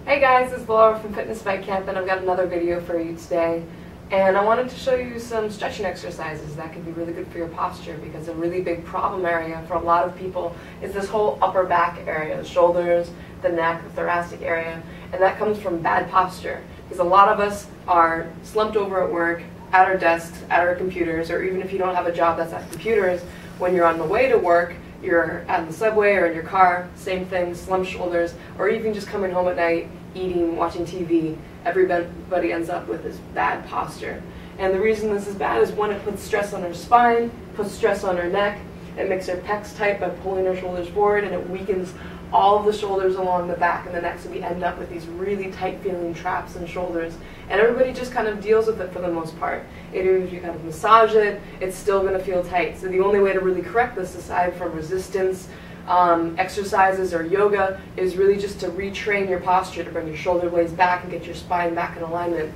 Hey guys, this is Laura from Fitness Fight Camp, and I've got another video for you today. And I wanted to show you some stretching exercises that can be really good for your posture, because a really big problem area for a lot of people is this whole upper back area, the shoulders, the neck, the thoracic area, and that comes from bad posture. Because a lot of us are slumped over at work, at our desks, at our computers, or even if you don't have a job that's at computers, when you're on the way to work, you're at the subway or in your car, same thing, slumped shoulders, or even just coming home at night, eating, watching TV, everybody ends up with this bad posture. And the reason this is bad is, one, it puts stress on our spine, puts stress on our neck, it makes our pecs tight by pulling our shoulders forward, and it weakens all of the shoulders along the back and the neck, so we end up with these really tight feeling traps in shoulders. And everybody just kind of deals with it for the most part. Even if you kind of massage it, it's still going to feel tight. So the only way to really correct this, aside from resistance exercises or yoga, is really just to retrain your posture, to bring your shoulder blades back and get your spine back in alignment.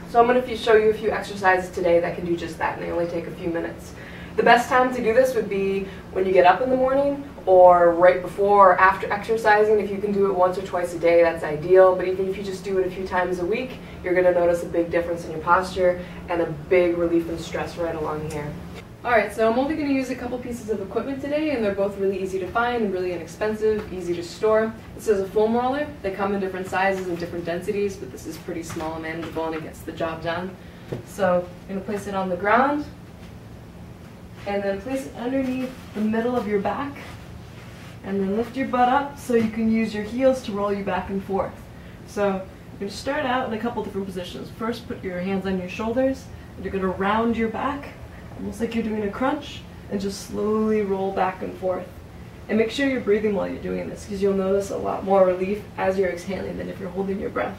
So I'm going to show you a few exercises today that can do just that, and they only take a few minutes. The best time to do this would be when you get up in the morning, or right before or after exercising. If you can do it once or twice a day, that's ideal, but even if you just do it a few times a week, you're going to notice a big difference in your posture and a big relief in stress right along here. Alright, so I'm only going to use a couple pieces of equipment today, and they're both really easy to find and really inexpensive, easy to store. This is a foam roller. They come in different sizes and different densities, but this is pretty small and manageable, and it gets the job done. So I'm going to place it on the ground, and then place it underneath the middle of your back, and then lift your butt up so you can use your heels to roll you back and forth. So you're going to start out in a couple different positions. First, put your hands on your shoulders, and you're going to round your back, almost like you're doing a crunch, and just slowly roll back and forth. And make sure you're breathing while you're doing this, because you'll notice a lot more relief as you're exhaling than if you're holding your breath.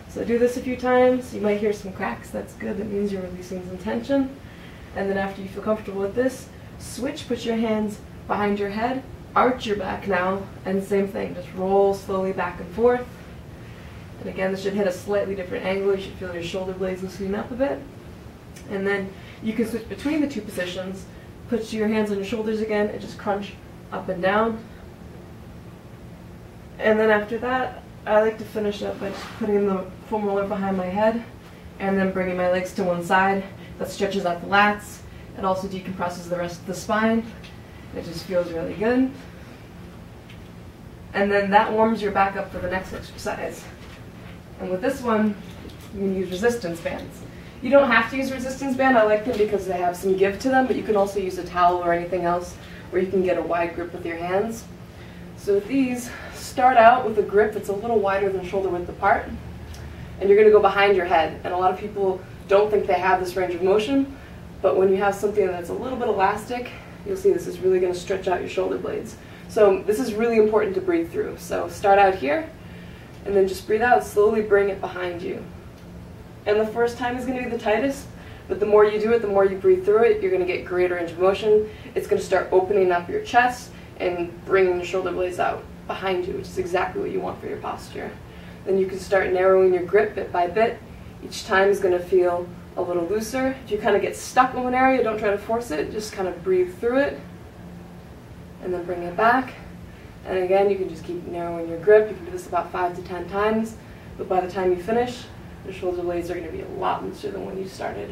So do this a few times. You might hear some cracks. That's good. That means you're releasing some tension. And then after you feel comfortable with this, switch, put your hands behind your head, arch your back now, and same thing, just roll slowly back and forth. And again, this should hit a slightly different angle. You should feel your shoulder blades loosening up a bit. And then you can switch between the two positions, put your hands on your shoulders again, and just crunch up and down. And then after that, I like to finish up by just putting the foam roller behind my head, and then bringing my legs to one side. That stretches out the lats. It also decompresses the rest of the spine. It just feels really good. And then that warms your back up for the next exercise. And with this one, you can use resistance bands. You don't have to use a resistance band. I like them because they have some give to them, but you can also use a towel or anything else where you can get a wide grip with your hands. So with these, start out with a grip that's a little wider than shoulder width apart, and you're going to go behind your head. And a lot of people don't think they have this range of motion, but when you have something that's a little bit elastic, you'll see this is really going to stretch out your shoulder blades. So this is really important to breathe through. So start out here, and then just breathe out, slowly bring it behind you. And the first time is going to be the tightest, but the more you do it, the more you breathe through it, you're going to get greater range of motion. It's going to start opening up your chest and bringing your shoulder blades out behind you, which is exactly what you want for your posture. Then you can start narrowing your grip bit by bit. Each time is going to feel a little looser. If you kind of get stuck in one area, don't try to force it, just kind of breathe through it, and then bring it back. And again, you can just keep narrowing your grip. You can do this about 5 to 10 times, but by the time you finish, your shoulder blades are going to be a lot looser than when you started,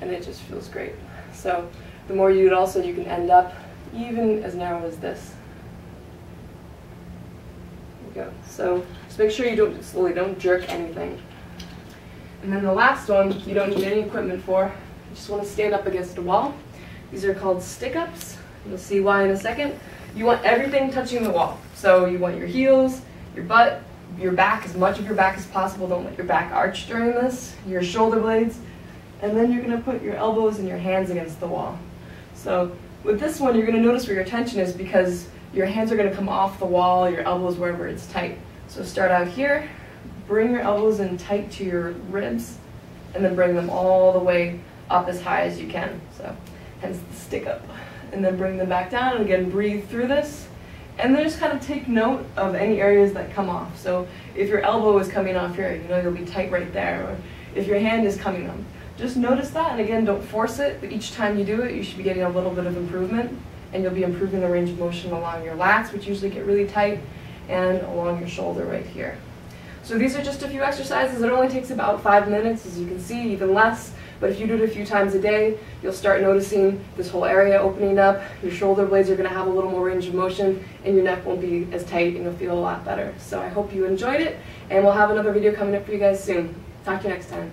and it just feels great. So the more you do it, also, you can end up even as narrow as this. There you go. So just make sure you don't jerk anything. And then the last one, you don't need any equipment for. You just want to stand up against a wall. These are called stick-ups. You'll see why in a second. You want everything touching the wall. So you want your heels, your butt, your back, as much of your back as possible. Don't let your back arch during this. Your shoulder blades. And then you're going to put your elbows and your hands against the wall. So with this one, you're going to notice where your tension is, because your hands are going to come off the wall, your elbows wherever it's tight. So start out here. Bring your elbows in tight to your ribs, and then bring them all the way up as high as you can. So hence the stick up. And then bring them back down, and again, breathe through this. And then just kind of take note of any areas that come off. So if your elbow is coming off here, you know you'll be tight right there. Or if your hand is coming up, just notice that. And again, don't force it, but each time you do it, you should be getting a little bit of improvement. And you'll be improving the range of motion along your lats, which usually get really tight, and along your shoulder right here. So these are just a few exercises. It only takes about 5 minutes, as you can see, even less. But if you do it a few times a day, you'll start noticing this whole area opening up. Your shoulder blades are going to have a little more range of motion, and your neck won't be as tight, and you'll feel a lot better. So I hope you enjoyed it, and we'll have another video coming up for you guys soon. Talk to you next time.